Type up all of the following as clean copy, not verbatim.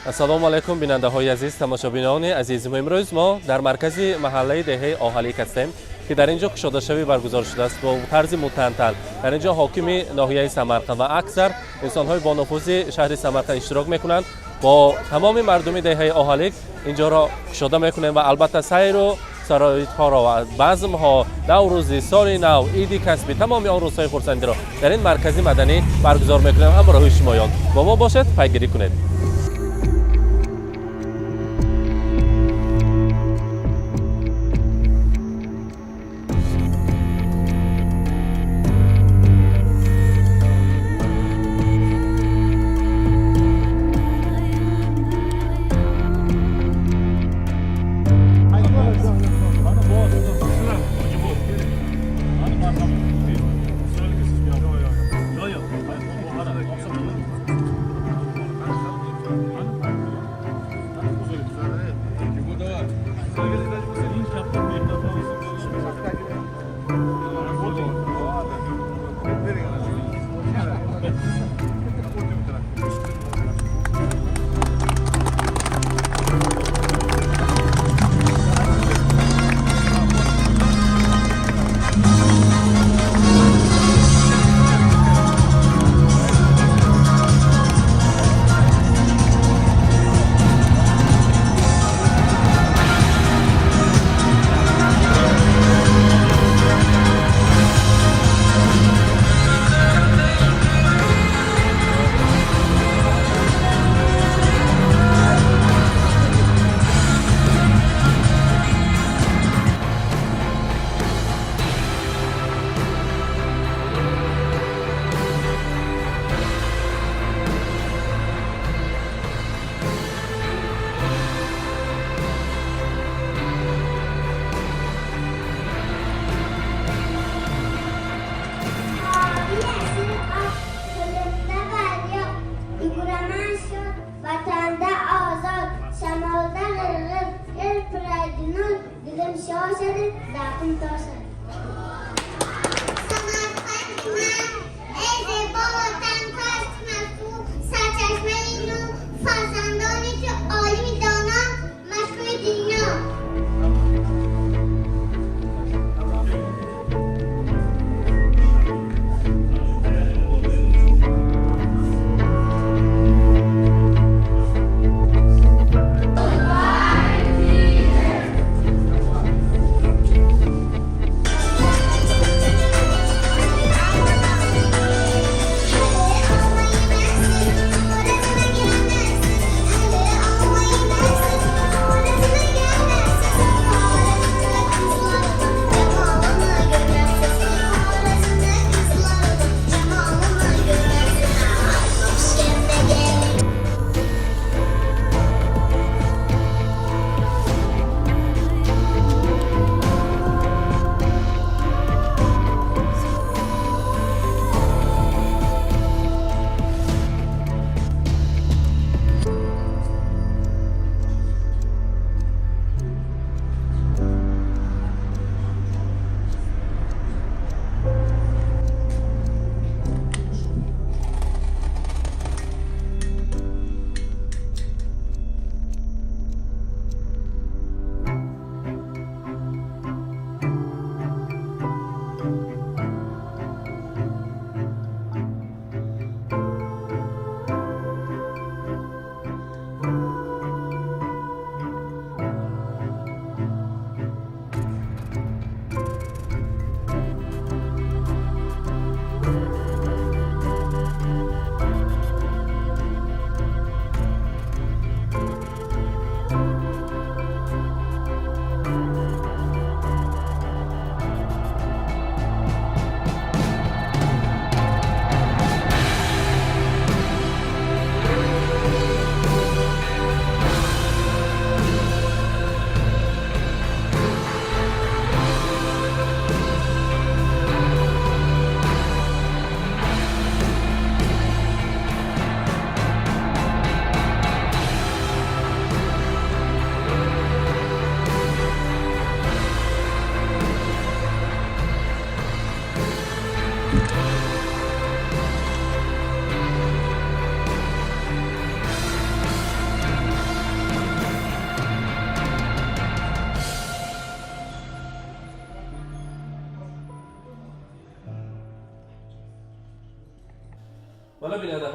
ассалому алайкум бинандаҳои азиз, тамошобинони азиз. Имрӯз мо дар маркази маҳаллаи деҳаи Оҳалик ҳастем ки дар инҷо кушодашавӣ баргузор шудааст бо тарзи мутантал. Дар инҷо ҳокими ноҳияи Самарқанд ва аксар инсонҳои бонуфузи шаҳри Самарқанд иштирок мекунанд. Бо тамоми мардуми деҳаи Оҳалик инҷоро кушода мекунем ва албатта сайру сароитҳоро ва базмҳо, наврӯзи, соли нав, иди касбӣ, тамоми он рӯзҳои хурсандиро дар ин маркази маданӣ баргузор мекунем. Ҳамроҳи шумоён бо мо бошед, пайгирӣ кунед.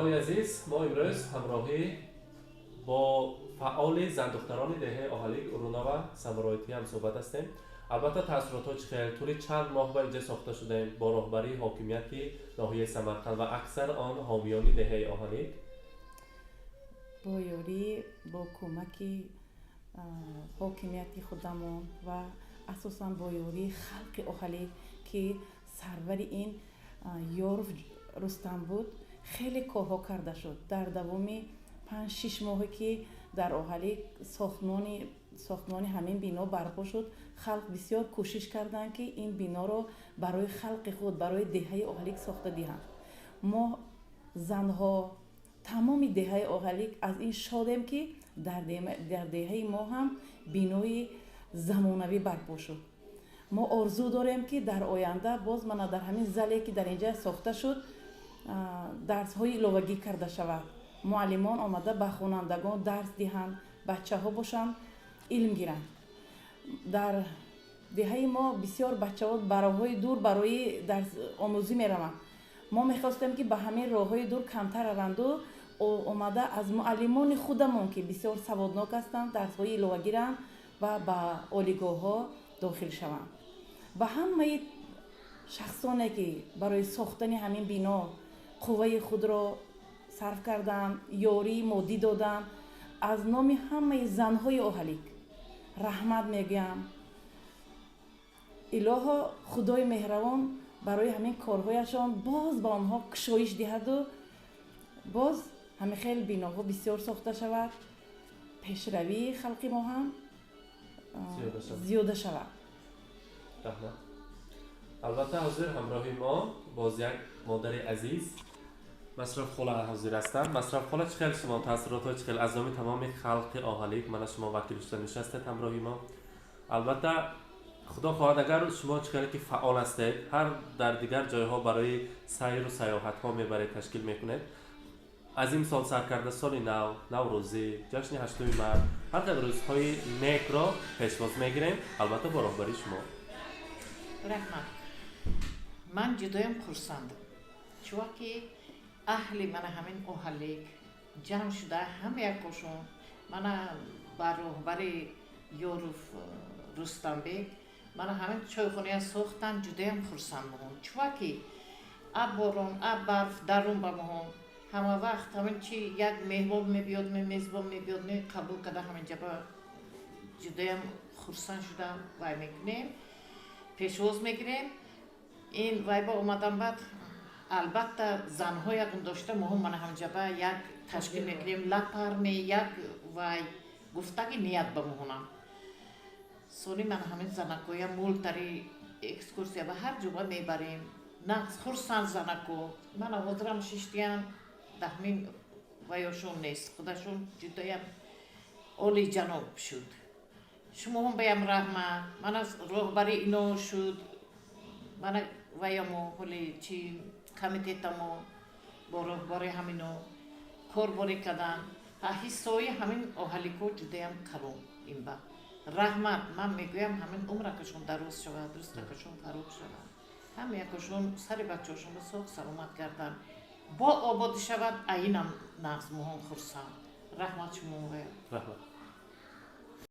بینان عزیز ما امروز همراهی با فعال زن دختران دهه آهالیگ ارونا و سمرایتی هم صحبت هستیم. البته تاثیرات چخیل طول چند ماه با اینجا ساخته شدیم با راهبری حاکمیتی ناحیه سمرقند و اکثر آن حامیان دهه آهالیگ با یاری با کمک حاکمیتی خودمون و اساساً با یاری خلق آهالیگ که سرور این یورف رستم بود خیلی کارها کرده شد. در دوام 5-6 ماهی که در آهالیگ ساختمان همین بنا برپا شد، خلق بسیار کوشش کردند که این بنا رو برای خلق خود برای دهه آهالیگ ساخته دهند. ما زنها تمام دهه آهالیگ از این شادیم که در دهه ما هم بینای زمانوی برپا شد. ما آرزو داریم که در آینده باز من در همین زلی که در اینجا ساخته شد درس های لوگی کرده شود. معلمان آمده به خوانندگان درس دهند، بچه ها باشند علم گیرند. در دهه ما بسیار بچه ها برای دور برای درس آموزی می روند. ما میخواستیم که به همین راه های دور کمتر روند و آمده از معلمان خودمون که بسیار سوادناک هستند درس های لوگی گیرند و به عالیگاه ها داخل شوند. و همه شخصانی که برای ساختن همین بنا قوه خود را صرف کردن، یاری مادی دادن، از نام همه زنهای آهالیگ رحمت میگم. الهی خدای مهربان برای همین کارهایشان باز با آنها کشایش دهد و باز همه خیلی بناها بسیار ساخته شود، پیشروی خلق ما هم زیاده شود. البته حضور همراهی ما باز یک مادر عزیز مصرف خاله حاضر هستند. مصرف خاله چخیل شما تاثیرات چخیل از نام تمام خلق آهالیگ من شما وکیلش نشستید همراهی ما. البته خدا خواهد اگر شما چخیل که فعال هستید هر در دیگر جایها برای سیر و سیاحت ها میبرید تشکیل میکنید. از این سال سرکرده سال نوروزی جشن 8 مرداد هر قدر روزهای نیک را پیشواز میگیریم البته با راهبری شما. رحمت من جدایم خرسندم چون که اهل من همین آهالیگ جمع شده همه یکاشون من با راهبری یورف رستم بیگ من همین چایخونه ساختن جدایم خرسندم چون که اب بارون اب برف درون با ما همه وقت همین چی یک مهمان میبیاد میزبان میبیاد می قبول کرده همین جبا جدایم خرسند شدم وای میکنیم پیشواز میگیریم. این وای با اومدن بعد البته زنها یکم داشته مهم من همینجا با یک تشکیل میکنیم لپرمی یک وای گفتگی نیت بمونم سونی من همین زنکوی مولتری اکسکورسیا به هر جوبا میبریم نه خرسند زنکو من حاضرم ششتیان دهمین وایاشون نیست خودشون جدایم اولی جنوب شد. شما هم بیم رحمت من از راهبری اینو شد من ویامو ولی چی کمیتیتامو با راهبری همینو کاربری کردن حسای همین آهالیگو جدایم کردم این با رحمت من میگویم همین عمرکشون درست شود درستکشون فروغ شود همه یکشون سر بچه‌شون رو ساخت سلامت کردن با آباد شود اینم نغز مهم خرسند رحمت شما ویم. رحمت